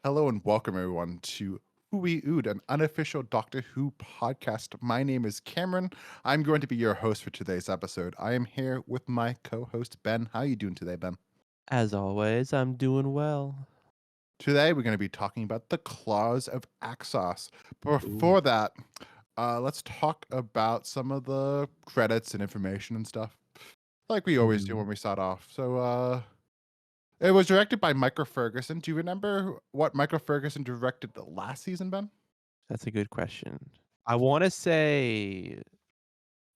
Hello and welcome everyone to Wee Ood, an unofficial Doctor Who podcast. My name is Cameron. I'm going to be your host for today's episode. I am here with my co-host Ben. How are you doing today, Ben? As always, I'm doing well. Today we're going to be talking about the Claws of Axos. Ooh. Before that, let's talk about some of the credits and information and stuff, like we always do Mhm. when we start off. It was directed by Michael Ferguson. Do you remember what Michael Ferguson directed the last season, Ben? That's a good question. I wanna say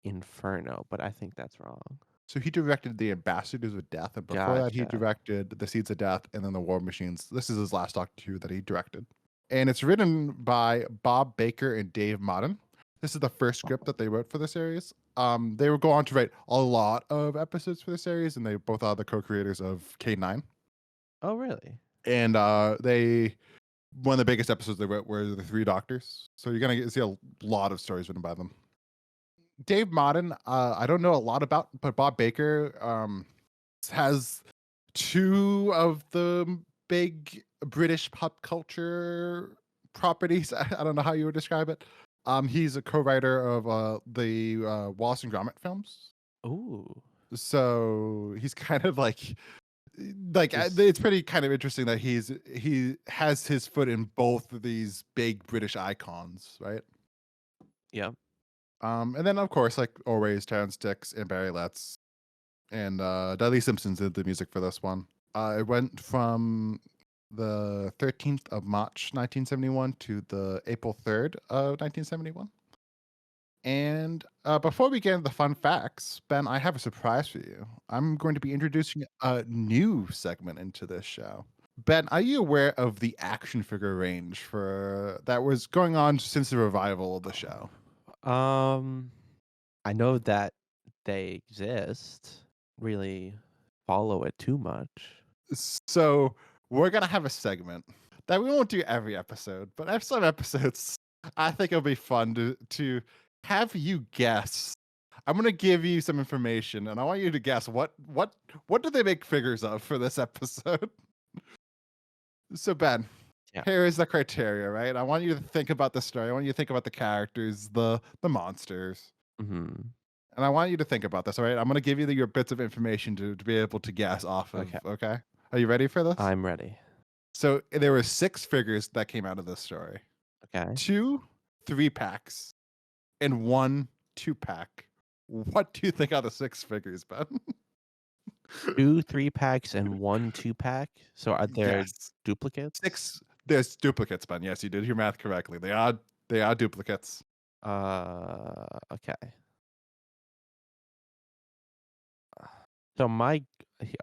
Inferno, but I think that's wrong. So he directed The Ambassadors of Death, and before that, he Gotcha. directed The Seeds of Death and then The War Machines. This is his last Doctor Who that he directed. And it's written by Bob Baker and Dave Modden. This is the first script that they wrote for the series. They would go on to write a lot of episodes for the series, and they both are the co-creators of K9. Oh, really? And one of the biggest episodes they wrote were the Three Doctors. So you're gonna see a lot of stories written by them. Dave Modden, I don't know a lot about, but Bob Baker has two of the big British pop culture properties. I don't know how you would describe it. He's a co-writer of the Wallace and Gromit films, Ooh. so he's kind of like Is it's pretty kind of interesting that he has his foot in both of these big British icons, right? yeah. And then of course, like always, Terrence Dicks and Barry Letts and Dudley Simpson did the music for this one. It went from the 13th of March 1971 to the April 3rd of 1971. And before we get into the fun facts, Ben, I have a surprise for you. I'm going to be introducing a new segment into this show. Ben, are you aware of the action figure range for that was going on since the revival of the show? Um, I know that they exist. Really follow it too much. So we're gonna have a segment that we won't do every episode, but some episodes I think it'll be fun to have you guess. I'm gonna give you some information, and I want you to guess what do they make figures of for this episode. So Ben, Yeah. here is the criteria, right? I want you to think about the story. I want you to think about the characters, the monsters, Mhm. and I want you to think about this. All right, I'm gonna give you your bits of information to be able to guess off of. Okay. Okay, are you ready for this? I'm ready. So there were six figures that came out of this story. Okay. Two 3-packs and one 2-pack. What do you think are the six figures, Ben? 2 3-packs and 1 2-pack? So are there Yes. duplicates? Six there's duplicates, Ben. Yes, you did your math correctly. They are duplicates. Okay. So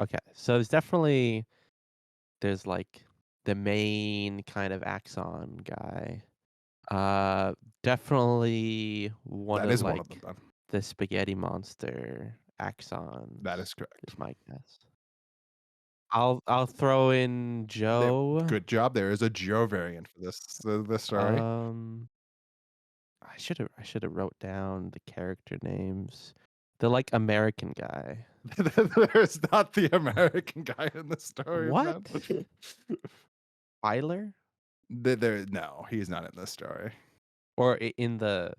okay, so there's like the main kind of Axon guy. Uh, Definitely one That of is one of them, like Ben. the spaghetti monster That Axons is correct. is my guess. I'll throw in There Joe. good job. There is a Joe variant for this story. Um, I should have wrote down the character names. The like American guy. There's not the American guy in the story, What? Ben. Tyler? No, he's not in this story. Or in the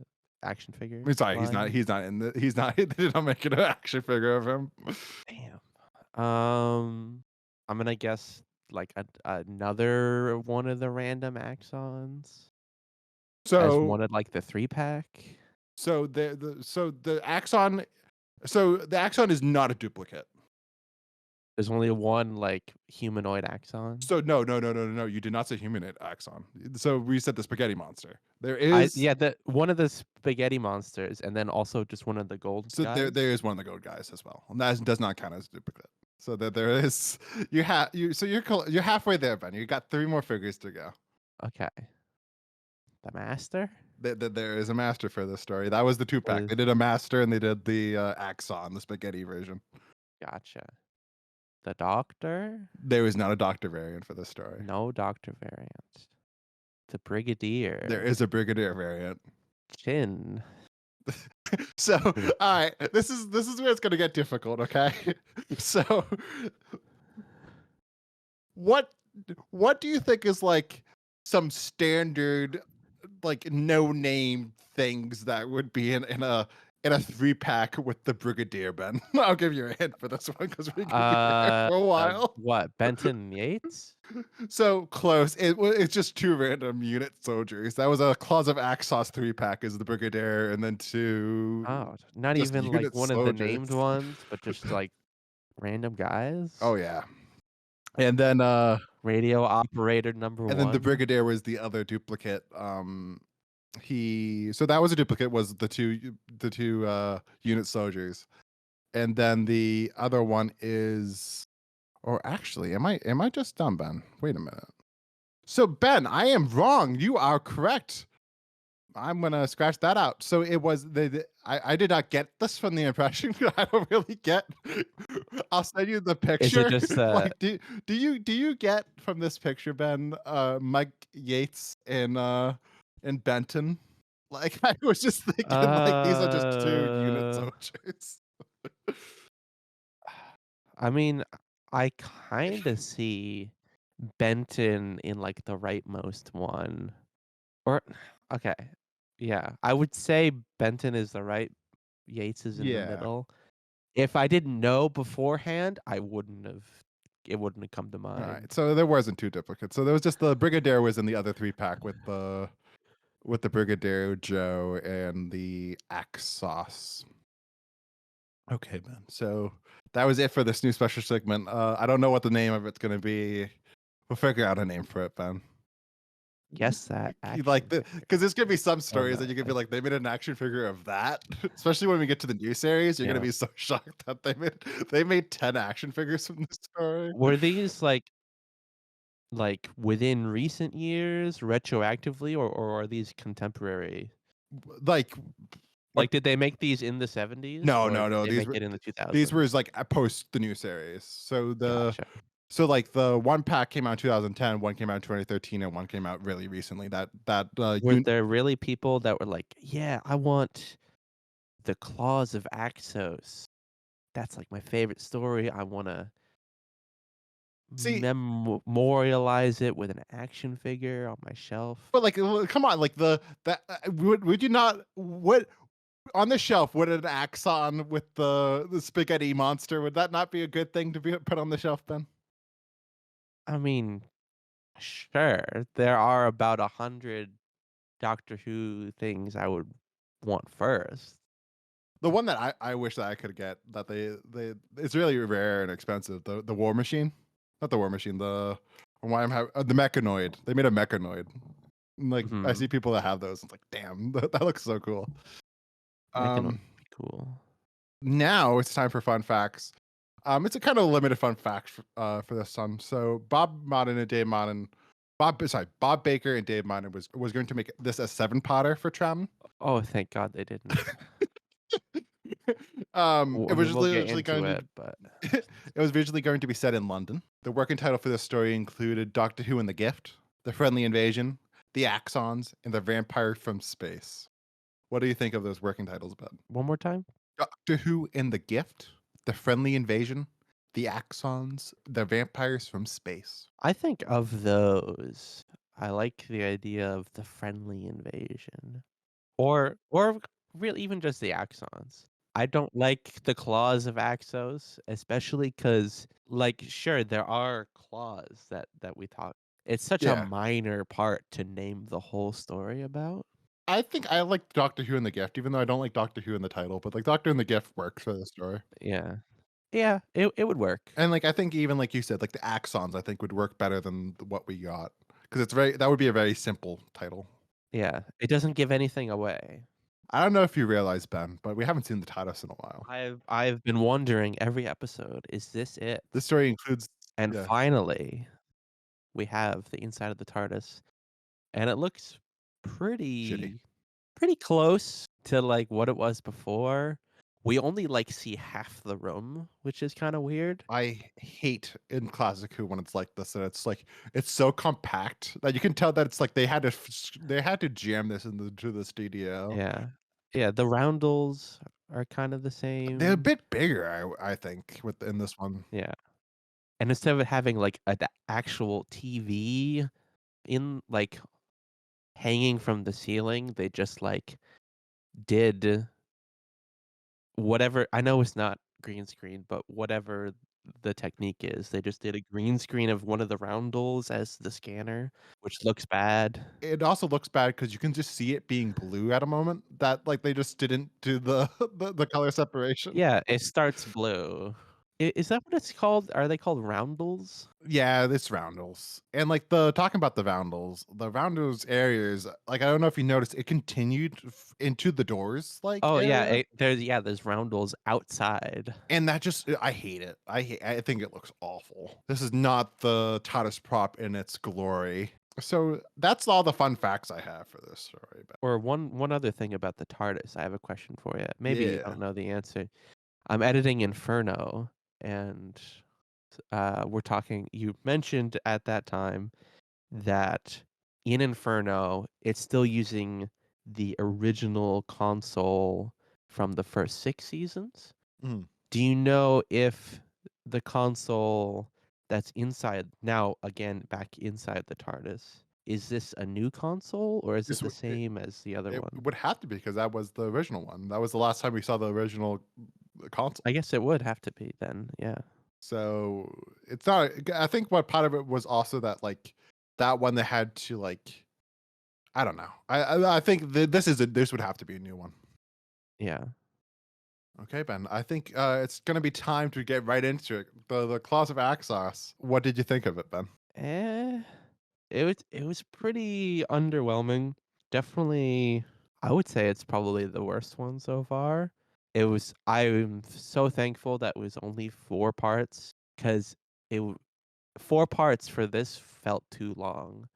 action figure I'm sorry, he's not. line? He's not in the. He's not. They did not make an action figure of him. Damn. I'm gonna guess like another one of the random axons as So, one of like the 3-pack. the axon. So the axon is not a duplicate. There's only one like humanoid axon. So no. You did not say humanoid axon. So we said the spaghetti monster. There I is. Yeah, the one of the spaghetti monsters, and then also just one of the gold So there guys. is one of the gold guys as well, and that does not count as a duplicate. So that there is. You're halfway there, Ben. You got three more figures to go. Okay, the master There is a master for this story. That was the 2-pack. They was did a master and they did the Axon, the spaghetti version. gotcha. The doctor, There is not a doctor variant for this story. no doctor variant. The There brigadier, is a brigadier variant. Chin. So, all right, this is where it's going to get difficult. Okay, so what what do you think is like some standard like no name things that would be in a 3-pack with the Brigadier, Ben? I'll give you a hint for this one because we could be there for a while. What, Benton and Yates? So close. It's just two random unit soldiers. That was a Claws of Axos 3-pack is the Brigadier, and then two Oh, not just even, like, unit one of the soldiers. named ones, but just, like, random Oh guys? yeah. And then uh Radio operator number and then the 1? Brigadier was the other duplicate. He so that was a duplicate was the two unit soldiers. And then the other one is or actually, am I just dumb, Ben? Wait a minute. So Ben, I am wrong. You are correct. I'm gonna scratch that out. So it was I did not get this from the impression. I don't really get. I'll send you the Is it picture. just, Like, do you get from this picture, Ben? Mike Yates in Benton. Like I was just thinking, like these are just two unit uh, soldiers. I mean, I kinda see Benton in, like, the rightmost one. Or okay, yeah, I would say Benton is the right, Yates is in the Yeah. middle. If I didn't know beforehand, it wouldn't have come to All right. mind. So there wasn't two duplicates. So there was just the Brigadier was in the other 3-pack with the Brigadier Joe and the Axos. Okay, man. So that was it for this new special segment. I don't know what the name of it's gonna be. We'll figure out a name for it, Ben. Guess that Like action because figure. there's gonna be some Oh, stories no, that you're gonna be I like, they made an action figure of that. Especially when we get to the new series, you're gonna yeah. be so shocked that they made 10 action figures from this story. Were these, like, within recent years, retroactively, or are these contemporary? Like what Like, did they make these in the '70s, no, or no, did no. they These make were it in the these were 2000s? like post the new series. Gotcha. Like the one pack came out in 2010, one came out in 2013, and one came out really recently. Were there really people that were like, "Yeah, I want the Claws of Axos. That's, like, my favorite story. I wanna see, memorialize it with an action figure on my shelf." but like, come on, like would you not what on the shelf would an Axon with the spaghetti monster would that not be a good thing to be put on the shelf, Ben? I mean, sure, there are about 100 Doctor Who things I would want first. The one that I wish that I could get that they it's really rare and expensive. The War Machine, not the War Machine. Why I'm the Mechanoid. They made a Mechanoid. Like I Mhm. see people that have those. It's like, damn, that looks so cool. Mechanoid Um, would be cool. Now it's time for fun facts. It's a kind of limited fun fact for this one. So Bob Baker and Dave Modern was going to make this a 7-potter for Tram. Oh, thank God they didn't. It I was mean, just we'll get literally into going it, but to it was visually going to be set in London. The working title for this story included Doctor Who and the Gift, The Friendly Invasion, The Axons, and The Vampire from Space. What do you think of those working titles, Ben? one more time? Doctor Who and the Gift, The Friendly Invasion, The Axons, The Vampires from Space. I think of those. I like the idea of the friendly invasion. Or really even just the Axons. I don't like the Claws of Axos, especially because, like, sure, there are claws that we talk it's such a Yeah. minor part to name the whole story about. I think I like Doctor Who and the Gift, even though I don't like Doctor Who in the title, but like Doctor and the Gift works for the story. Yeah. Yeah, it would work. And like I think even like you said, like the Axons I think would work better than what we got. Because that would be a very simple title. Yeah, it doesn't give anything away. I don't know if you realize, Ben, but we haven't seen the TARDIS in a while. I've been wondering every episode, is this it? This story includes And yeah, finally, we have the inside of the TARDIS, and it looks shitty. pretty close to, like, what it was before. We only, like, see half the room, which is kinda weird. I hate in Classic Who when it's like this, and it's like it's so compact that you can tell that it's like they had to jam this into the studio. Yeah. Yeah, the roundels are kind of the They're a same. bit bigger, I think, in this one. Yeah. And instead of it having, like, an actual TV in like, hanging from the ceiling, they just, like, did whatever. I know it's not green screen, but whatever the technique is, they just did a green screen of one of the roundels as the scanner, which looks bad. It also looks bad because you can just see it being blue at a moment that, like, they just didn't do the the color separation. Yeah, it starts blue. Is that what it's called? Are they called roundels? Yeah, it's roundels. And, like, the roundels areas, like, I don't know if you noticed, it continued into the doors, like, Oh, yeah, area, there's roundels outside. and that just I hate it. I think it looks awful. This is not the TARDIS prop in its glory. So, that's all the fun facts I have for this story, but Or one other thing about the TARDIS, I have a question for you. Maybe you yeah. don't know the answer. I'm editing Inferno, and, we're talking you mentioned at that time that in Inferno, it's still using the original console from the first 6 seasons. Mhm. Do you know if the console that's inside now, again, back inside the TARDIS, is this a new console, or is it This the w same as the other it one? would have to be because that was the original one. That was the last time we saw the original console. I guess it would have to be then, yeah. So it's not. I think what part of it was also that like that one they had to like. I don't know. I think this would have to be a new one. Yeah. Okay, Ben. I think it's gonna be time to get right into it. The Claws of Axos. What did you think of it, Ben? Eh, it was pretty underwhelming. Definitely, I would say it's probably the worst one so far. I'm so thankful that it was only 4 parts, 'cause it w 4 parts for this felt too long.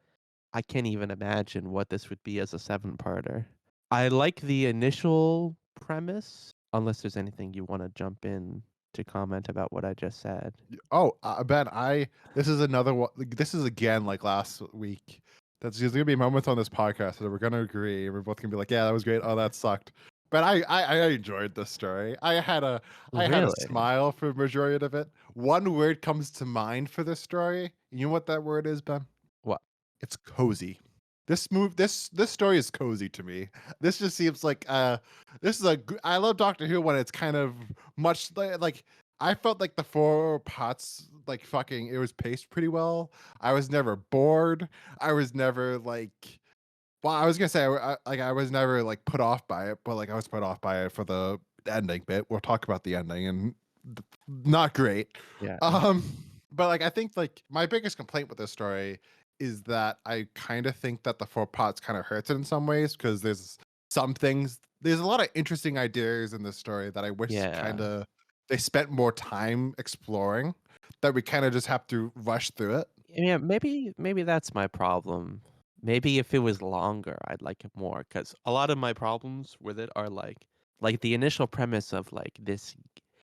I can't even imagine what this would be as a 7-parter. I like the initial premise, unless there's anything you wanna jump in to comment about what I just said. Oh, Ben, this is another one. This is again like last week. There's gonna be moments on this podcast that we're gonna agree. We're both gonna be like, "Yeah, that was great. Oh, that sucked." But I enjoyed this story. I had a Really? smile for the majority of it. One word comes to mind for this story. You know what that word is, Ben? What? It's cozy. This story is cozy to me. This just seems like this is I love Doctor Who when it's kind of much like I felt like the 4 pots like fucking it was paced pretty well. I was never bored. I was never like well, I was gonna say I was never like put off by it, but like I was put off by it for the ending bit. We'll talk about the ending and not great. Yeah. Um, but like I think like my biggest complaint with this story is that I kind of think that the 4 pots kind of hurts it in some ways because there's a lot of interesting ideas in this story that I wish kind Yeah. of they spent more time exploring that we kind of just have to rush through it. Yeah, maybe that's my problem. Maybe if it was longer, I'd like it more. Cause a lot of my problems with it are like the initial premise of like this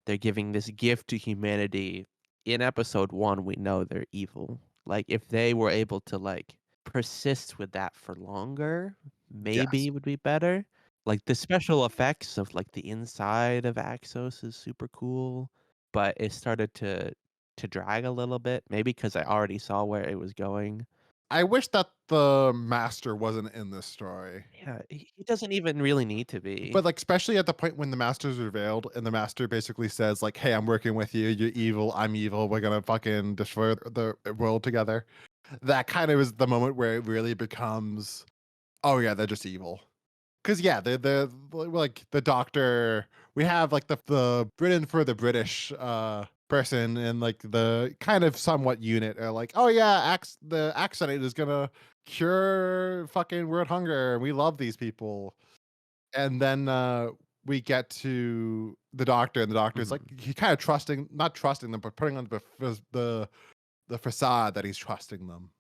they're giving this gift to humanity. In episode 1, we know they're evil. Like, if they were able to, like, persist with that for longer, maybe Yes. it would be better. Like, the special effects of, like, the inside of Axos is super cool, but it started to drag a little bit, maybe because I already saw where it was going. I wish that the master wasn't in this story. Yeah, he doesn't even really need to be. But, like, especially at the point when the master's revealed and the master basically says, like, "Hey, I'm working with you. You're evil. I'm evil. We're gonna fucking destroy the world together." That kind of is the moment where it really becomes, "Oh, yeah, they're just evil." Because yeah, like, the doctor we have, like, the Britain for the British, person and, like, the kind of somewhat unit are like, "Oh, yeah, the accident is gonna cure fucking world hunger. We love these people." And then, we get to the doctor, and the doctor's like Mhm. he kinda trusting not trusting them, but putting on the facade that he's trusting them.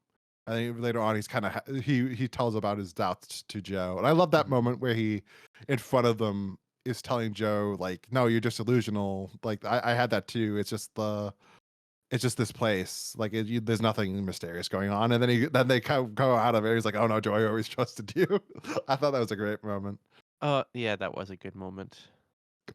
I think later on, he's kinda he tells about his doubts to Joe, and I love that Mhm. moment where he, in front of them, is telling Joe, like, "No, you're just delusional. Like, I had that too. It's just this place. Like, there's nothing mysterious going on." And then they kind of go out of it. He's like, "Oh no, Joe, I always trusted you." I thought that was a great moment. Yeah, that was a good moment.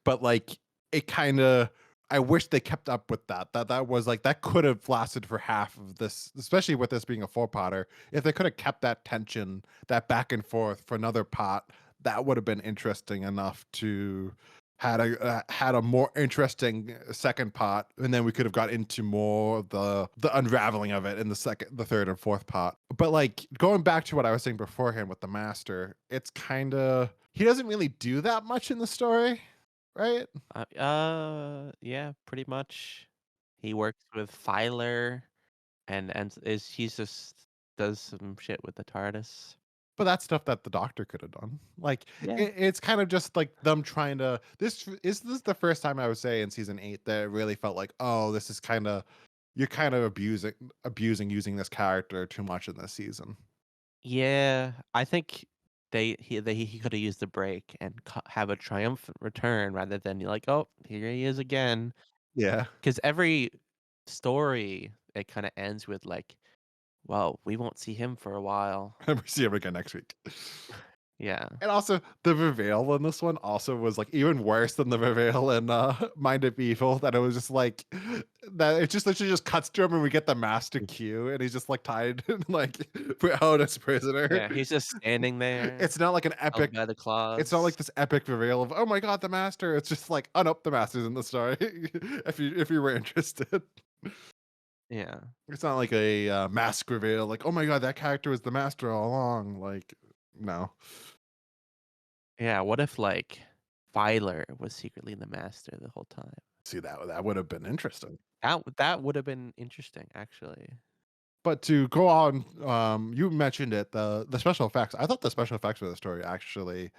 But, like, it kinda I wish they kept up with that. That was like that could have lasted for half of this, especially with this being a four-parter. If they could have kept that tension, that back and forth for another pot, that would have been interesting enough to had a more interesting second pot, and then we could have got into more of the unraveling of it in the third and fourth pot. But like going back to what I was saying beforehand with the master, it's kind of he doesn't really do that much in the story, right? Yeah, pretty much. He works with Filer and is he's just does some shit with the TARDIS. But that's stuff that the doctor could have done. Like Yeah. it's kind of just like them trying to. This is the first time I would say in season 8 that it really felt like, oh, this is kind of you're kind of abusing using this character too much in this season. Yeah, I think he could have used the break and have a triumphant return rather than like, oh, here he is again. Yeah, Because every story it kind of ends with like, well, we won't see him for a while. and we see him again next week. Yeah, And also the reveal in this one also was like even worse than the reveal in Mind of Evil. That it was just like that it just literally just cuts to him and we get the master Q and he's just like tied like put out as prisoner. yeah, he's just standing there, It's not like an held epic by the it's not like claws. this epic reveal of, oh my god, the master. It's just like, oh nope, the master's in the story. If you were interested. Yeah, It's not like a mask reveal, like, oh my god, that character was the master all along. Like, no. yeah. What if like Filer was secretly the master the whole time? See that would have been interesting. That would have been interesting, actually. But to go on, you mentioned it, the special effects. I thought the special effects for the story actually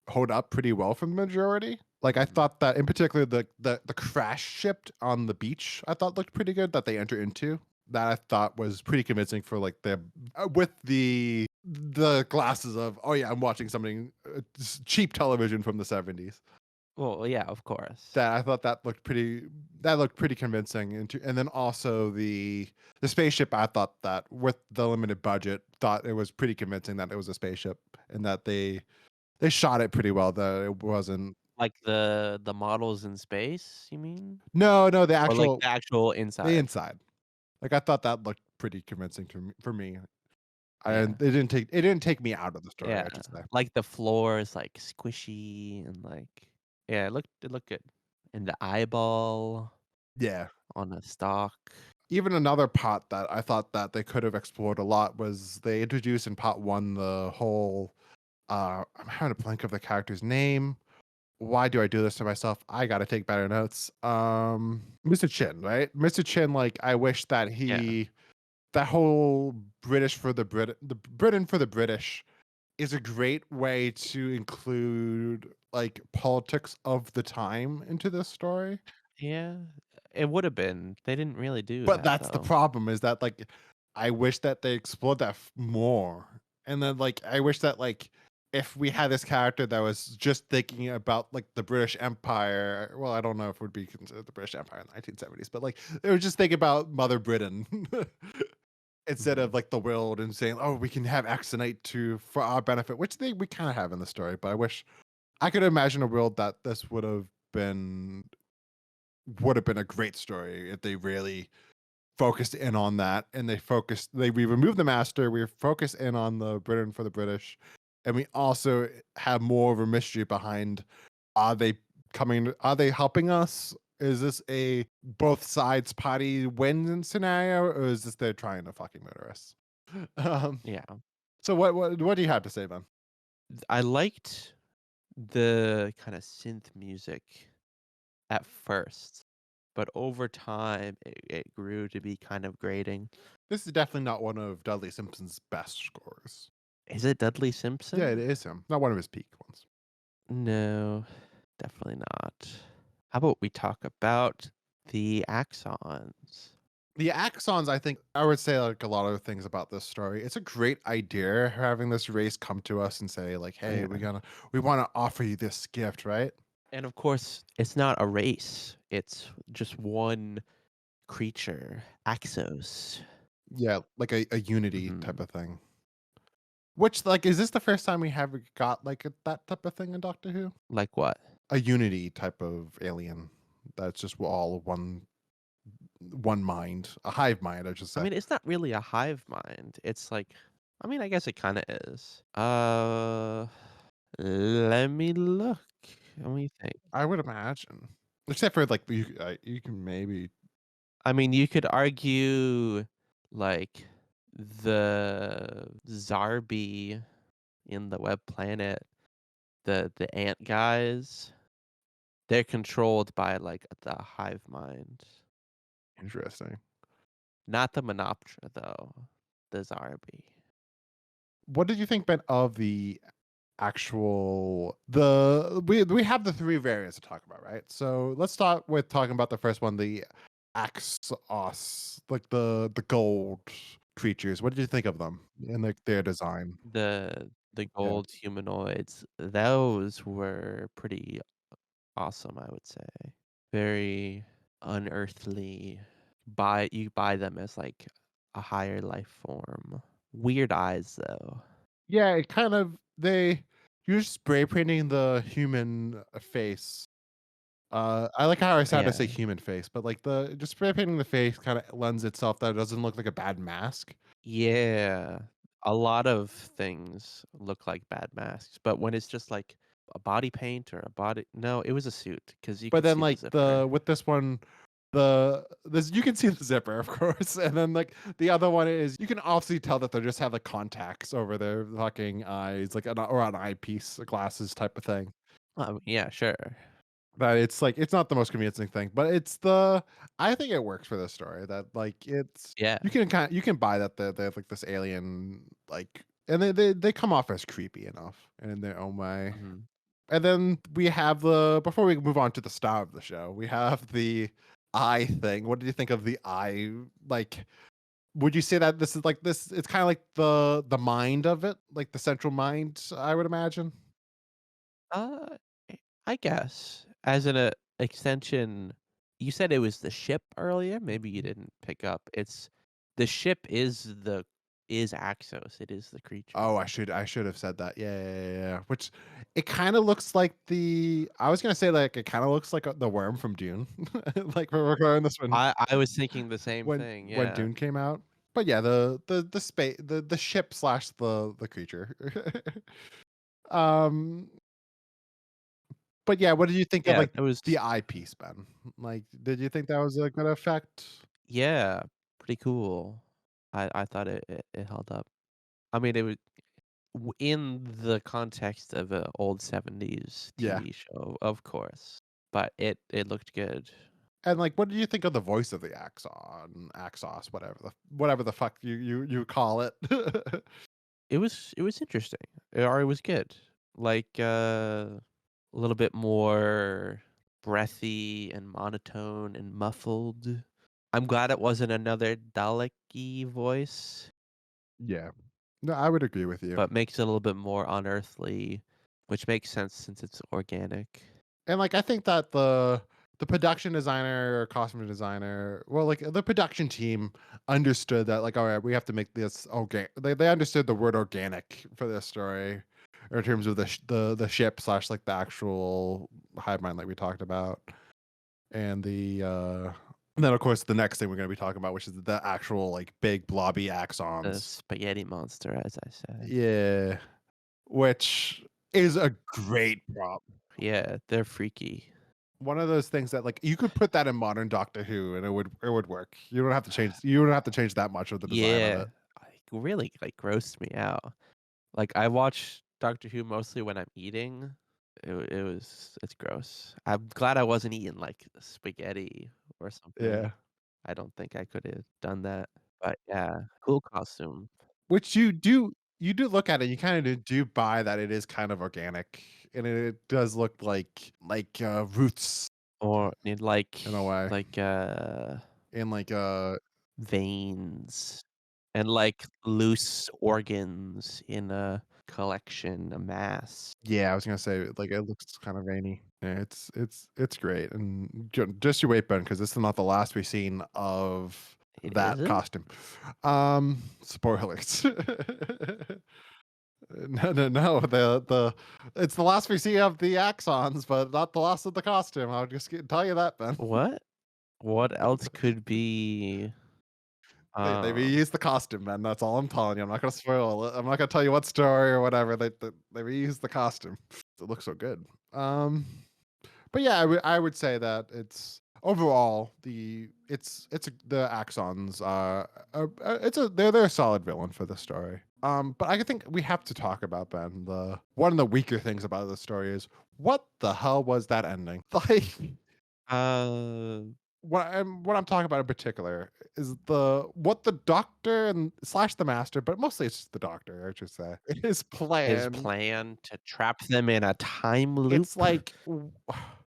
hold up pretty well for the majority. Like I Mhm. thought that in particular the crash ship on the beach I thought looked pretty good that they enter into. That I thought was pretty convincing for like the with the glasses of, oh yeah, I'm watching something cheap television from the 70s. Well, yeah, of course. That I thought that looked pretty convincing. And then also the spaceship. I thought that with the limited budget, thought it was pretty convincing that it was a spaceship and that they shot it pretty well. That it wasn't. Like the models in space, you mean? No, the Or like actual the actual the inside? inside. Like I thought that looked pretty convincing for me. Yeah. And it didn't take me out of the story. Yeah. I should say. Like the floor is like squishy and like yeah, it looked good. And the eyeball Yeah. on a stalk. Even another pot that I thought that they could have explored a lot was they introduced in pot one the whole I'm having to blank of the character's name. Why do I do this to myself? I gotta take better notes. Mr. Chin, right? Mr. Chin, like I wish that Yeah. that whole the Britain for the British is a great way to include like politics of the time into this story. Yeah. It would have been. They didn't really do But that that's the though. problem is that like I wish that they explored that more. And then like I wish that like if we had this character that was just thinking about like the British Empire, well, I don't know if it would be considered the British Empire in the 1970s, but like they would just think about Mother Britain instead Mhm. of like the world and saying, "Oh, we can have Axonite to for our benefit," which we kind of have in the story. But I wish I could imagine a world that this would have been a great story if they really focused in on that and we removed the master, we focused in on the Britain for the British, and we also have more of a mystery behind, are they helping us? Is this a both sides party win scenario, or is this they're trying to fucking murder us? um Yeah. so what do you have to say, then? I liked the kind of synth music at first, but over time it grew to be kind of grating. This is definitely not one of Dudley Simpson's best scores. Is it Dudley Yeah, it Simpson? is him, not one of his peak ones. No, definitely not. How about we talk about the axons? The Axons, I think I would say like a lot of things about this story. It's a great idea having this race come to us and say, like, hey, Yeah. we want to offer you this gift, right? And of course, it's not a race. It's just one creature, Axos. Yeah, like a unity type Mhm. of thing. Which like is this the first time we have got like that type of thing in Doctor Who? Like what? A unity type of alien. That's just all one mind, a hive mind, I should I say. mean, it's not really a hive mind. It's like, I mean, I guess it kind of is. Let me look. Let me think. I would imagine, except for like you can maybe I mean, you could argue like the Zarbi in the web planet, the ant guys, they're controlled by like the hive mind. interesting. Not the Menoptera though. The Zarbi. What did you think, Ben, of the actual the we have the three variants to talk about, right? So let's start with talking about the first one, the Axos, like the gold creatures. What did you think of them and like their design? The Yeah. gold humanoids, those were pretty awesome, I would say. Very unearthly. You buy them as like a higher life form. Weird eyes though. Yeah, it kind of they you're spray painting the human face. I like how I started to say Yeah. human face, but like the just spray painting the face kind of lends itself that it doesn't look like a bad mask. Yeah. A lot of things look like bad masks, but when it's just like a body paint or a body no, it was a suit because you But could then see the like zipper. the with this one, the this you can see the zipper, of course, and then like the other one is you can obviously tell that they just have like contacts over their fucking eyes, like or an eyepiece, glasses type of thing. Yeah, sure. But it's like it's not the most convincing thing, but it's the I think it works for this story that like it's Yeah. you can buy that they have like this alien like and they come off as creepy enough in their own way. Mhm. And then we have the before we move on to the star of the show, we have the eye thing. What did you think of the eye? Like, would you say that this is like this? It's kind of like the mind of it, like the central mind. I would imagine. Uh, I guess as an extension, you said it was the ship earlier. Maybe you didn't pick up. It's the ship is Axos. It is the Oh, creature. I should have said that. Yeah, yeah, yeah. Yeah. Which it kind of looks like the. I was gonna say like it kind of looks like the worm from Dune, like we're recording this one I was thinking the same thing. when Yeah. Dune came out. But yeah, the space the ship slash the creature. um, but yeah, what did you think of Yeah. like It was. the eyepiece, Ben? Like, did you think that was a good effect? Yeah. Pretty cool. I thought it held up. I mean, it was in the context of an old 70s Yeah. TV show, of course, but it looked good. And like, what did you think of the voice of the Axos, whatever the fuck you call it? It was interesting, or it was good. Like, a little bit more breathy and monotone and muffled. I'm glad it wasn't another Dalek-y voice, Yeah. No, I would agree with you. but makes it a little bit more unearthly, which makes sense since it's organic. And like, I think that the production designer or costume designer, well, like the production team understood that, like, all right, we have to make this okay. They understood the word organic for this story, or in terms of the ship slash like the actual hive mind, like we talked about, and and then of course the next thing we're going to be talking about, which is the actual like big blobby The axons. spaghetti monster, as I said. Yeah, which is a great prop. Yeah, they're freaky. One of those things that like you could put that in modern Doctor Who and it would work. You don't have to change that much of the design of Yeah, it. like, really, like, grossed me out. Like, I watch Doctor Who mostly when I'm eating. It's gross. I'm glad I wasn't eating, like, spaghetti or something. Yeah. I don't think I could have done that, but yeah, cool costume. Which you do look at it, you kind of do buy that it is kind of organic and it does look like roots Or need, in a way. like, And like veins and, like, loose organs in a collection, a mass. yeah, I was gonna say like it looks kind of veiny. Yeah, it's great. And just you wait, Ben, because this is not the last we've seen of It that isn't? costume. Spoilers. No. The it's the last we see of the Axons, but not the last of the costume. I'll just tell you that, Ben. What? What else could be, They uh reused the costume, man. That's all I'm telling you. I'm not gonna spoil it. I'm not gonna tell you what story or whatever. They reused the costume. It looks so good. But yeah, I would say that it's overall the Axons they're a solid villain for the story. But I think we have to talk about, Ben, the one of the weaker things about the story is what the hell was that ending? Like uh, what I'm talking about in particular is what the doctor and slash the master, but mostly it's just the doctor, I should say. His his plan. plan to trap them in a time It's loop, like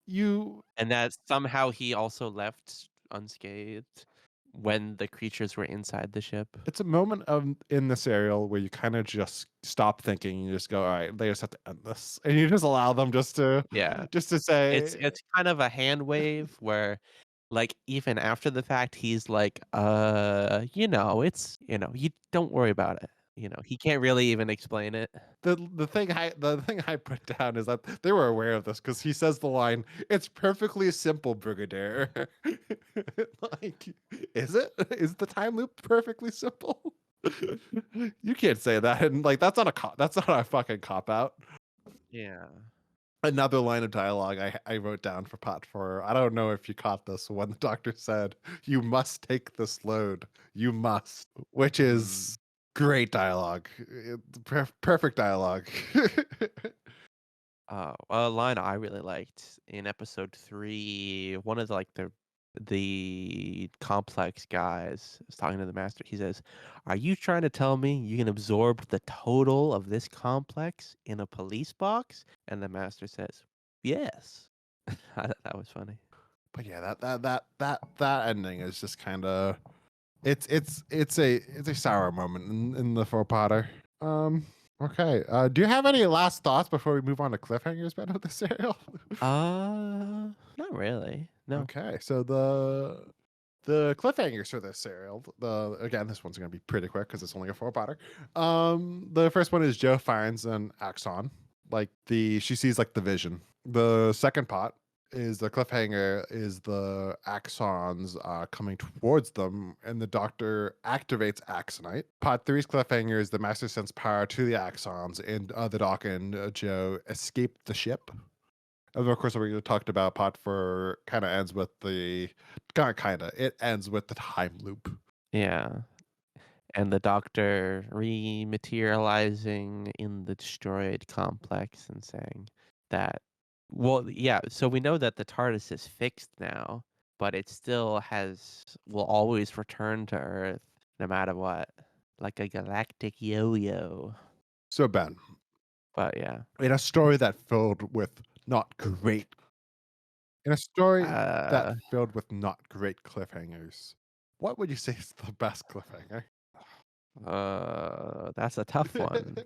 you and that somehow he also left unscathed when the creatures were inside the ship. it's a moment of in the serial where you kind of just stop thinking. You just go, all right, they just have to end this, and you just allow them Yeah. just to It's say it's kind of a hand wave where, like, even after the fact, he's like, you don't worry about it." He can't really even explain it. the thing I put down is that they were aware of this because he says the line, "It's perfectly simple, Brigadier." Like, is it? Is the time loop perfectly simple? You can't say that, and like that's not a fucking cop out. Yeah. Another line of dialogue I wrote down for Pot 4. I don't know if you caught this when the doctor said, "You must take this load. You must," which Mm. is great dialogue. Perfect dialogue. A line I really liked in episode 3, one of the complex guys is talking to the master. He says, "Are you trying to tell me you can absorb the total of this complex in a police box?" And the master says, "Yes." I thought that was funny. But yeah, that ending is just kind of it's a sour moment in the Four Potter. Um. Okay. Do you have any last thoughts before we move on to cliffhangers, Ben, with the serial? Not really. No. Okay, so the cliffhangers for this serial, the again, this one's gonna be pretty quick because it's only a four-parter. The first one is Joe finds an axon, like she sees like the vision. The second pot is the cliffhanger is the axons coming towards them, and the doctor activates axonite. Pot three's cliffhanger is the master sends power to the axons, and the doc and Joe escape the ship. And of course, we talked about pot four kind of ends with the it ends with the time loop. Yeah. And the doctor rematerializing in the destroyed complex and saying that, well, yeah, so we know that the TARDIS is fixed now, but it still will always return to Earth no matter what, like a galactic yo-yo. So Ben, But yeah, in a story that filled with not great, in a story that uh, filled with not great cliffhangers, what would you say is the best cliffhanger? that's a tough one,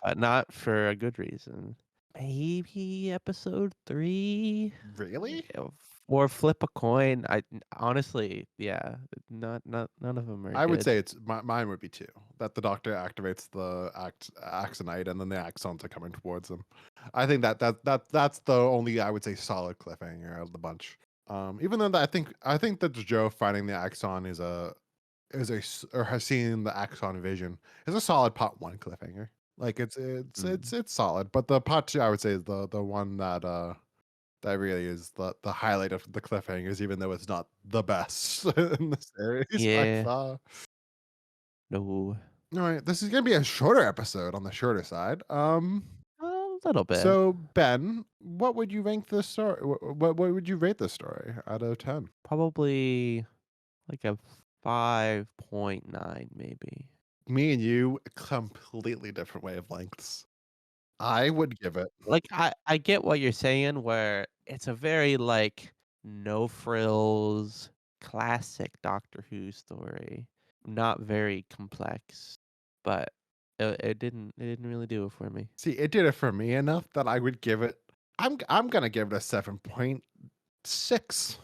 but not for a good reason. Maybe episode 3? Really? Or flip a coin. Honestly, yeah, not none of them are I would good. say mine would be two. That the doctor activates the axonite, and then the axons are coming towards him. I think that's the only I would say solid cliffhanger out of the bunch. Even though I think that Joe finding the axon or has seen the axon vision is a solid pot one cliffhanger. Like Mm. it's solid, but the pot two I would say is the one that really is the highlight of the cliffhangers, even though it's not the best in the series by Yeah, far. no, All right, this is gonna be a shorter episode on the shorter side. a little bit. So Ben, what would you rank this story? What would you rate this story out of 10? Probably like a 5.9 maybe. Me and you, completely different wavelengths. I would give it. Like, I get what you're saying where it's a very, like, no frills, classic Doctor Who story. Not very complex, but it didn't really do it for me. See, it did it for me enough that I would give it. I'm gonna give it a 7.6.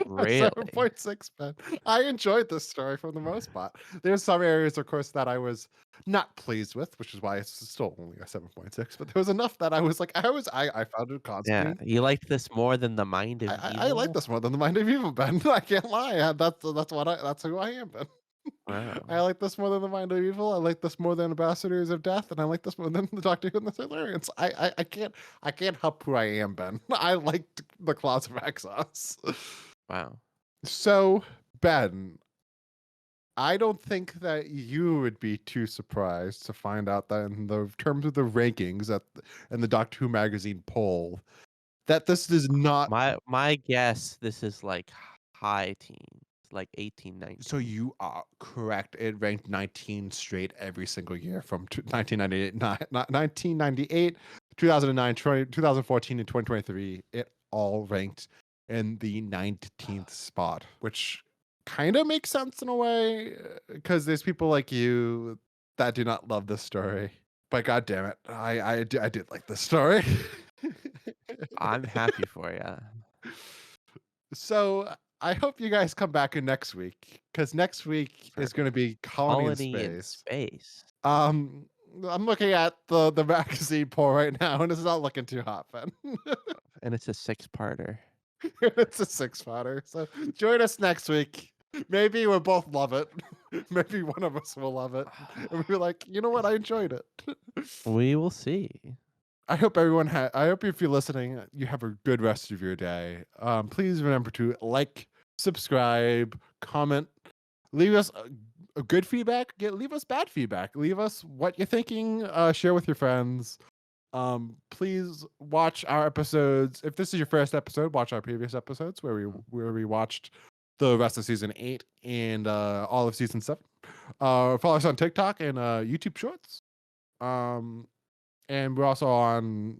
Really? 7.6, Ben. I enjoyed this story for the most part. There's some areas, of course, that I was not pleased with, which is why it's still only a 7.6. But there was enough that I was like, I found it Yeah, constantly. you liked this more than The Mind of I like Evil? this more than the Mind of Evil, Ben. I can't lie. That's who I am, Ben. I Wow. like this more than the Mind of Evil. I like this more than Ambassadors of Death, and I like this more than the Doctor Who and the Silurians. I can't help who I am, Ben. I liked the Claws of Axos. Wow. So, Ben, I don't think that you would be too surprised to find out that in the terms of the rankings in the Doctor Who magazine poll, that this does not. My guess, this is, like, high teens, like 18, So 19. you are correct. It ranked 19 straight every single year from 1998, 1998, 2009, 2014, and 2023. It all ranked in the 19th spot, which kind of makes sense in a way because there's people like you that do not love this story. But god damn it, I did like this story. I'm happy for you. So I hope you guys come back in next week because next week For is going to be Colony in Colony in Space. Space. Um, I'm looking at the magazine poll right now, and it's not looking too hot, Ben. And it's a six-parter. It's a six-footer. So join us next week. Maybe we'll both love it. Maybe one of us will love it, and we're like, you know what? I enjoyed it. We will see. I hope everyone I hope if you're listening, you have a good rest of your day. Please remember to like, subscribe, comment, leave us a good feedback. Leave us bad feedback. Leave us what you're thinking. Share with your friends. Please watch our episodes. If this is your first episode, watch our previous episodes where we watched the rest of season 8 and all of season 7. Follow us on TikTok and YouTube Shorts. And we're also on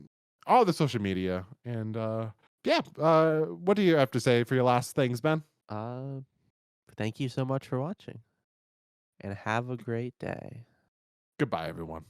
all the social media. And yeah, what do you have to say for your last things, Ben? Uh, Thank you so much for watching, and have a great day. Goodbye, everyone.